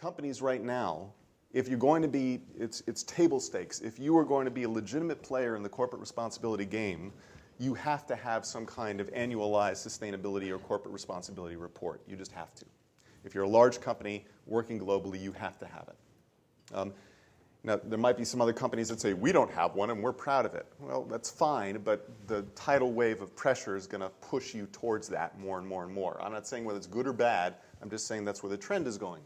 companies right now, if you're going to be, it's table stakes. If you are going to be a legitimate player in the corporate responsibility game, you have to have some kind of annualized sustainability or corporate responsibility report. You just have to. If you're a large company working globally, you have to have it. Now, there might be some other companies that say, we don't have one and we're proud of it. Well, that's fine, but the tidal wave of pressure is going to push you towards that more and more and more. I'm not saying whether it's good or bad. I'm just saying that's where the trend is going.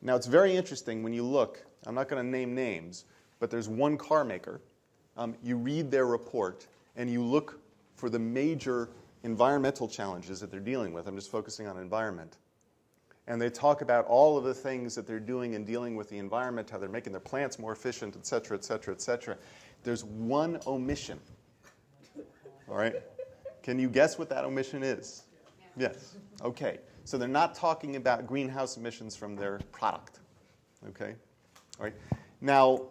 Now, it's very interesting when you look. I'm not going to name names, but there's one car maker. You read their report, and you look for the major environmental challenges that they're dealing with. I'm just focusing on environment. And they talk about all of the things that they're doing in dealing with the environment, how they're making their plants more efficient, et cetera, et cetera, et cetera. There's one omission. All right? Can you guess what that omission is? Yes. Okay. So they're not talking about greenhouse emissions from their product. Okay? All right. Now,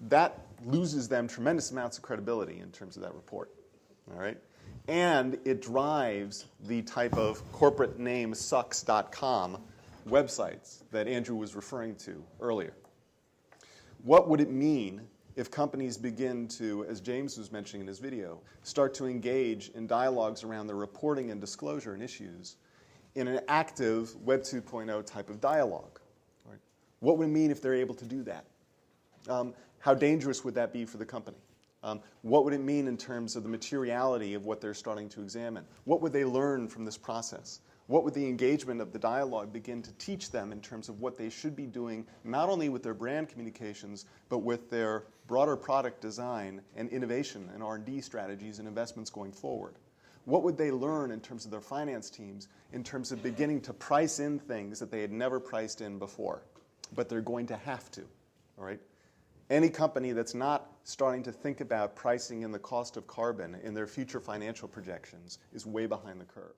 that loses them tremendous amounts of credibility in terms of that report. All right? And it drives the type of corporate name sucks.com websites that Andrew was referring to earlier. What would it mean if companies begin to, as James was mentioning in his video, start to engage in dialogues around their reporting and disclosure and issues in an active Web 2.0 type of dialogue? Right? What would it mean if they're able to do that? How dangerous would that be for the company? What would it mean in terms of the materiality of what they're starting to examine? What would they learn from this process? What would the engagement of the dialogue begin to teach them in terms of what they should be doing, not only with their brand communications, but with their broader product design and innovation and R&D strategies and investments going forward? What would they learn in terms of their finance teams, in terms of beginning to price in things that they had never priced in before, but they're going to have to, all right? Any company that's not starting to think about pricing in the cost of carbon in their future financial projections is way behind the curve.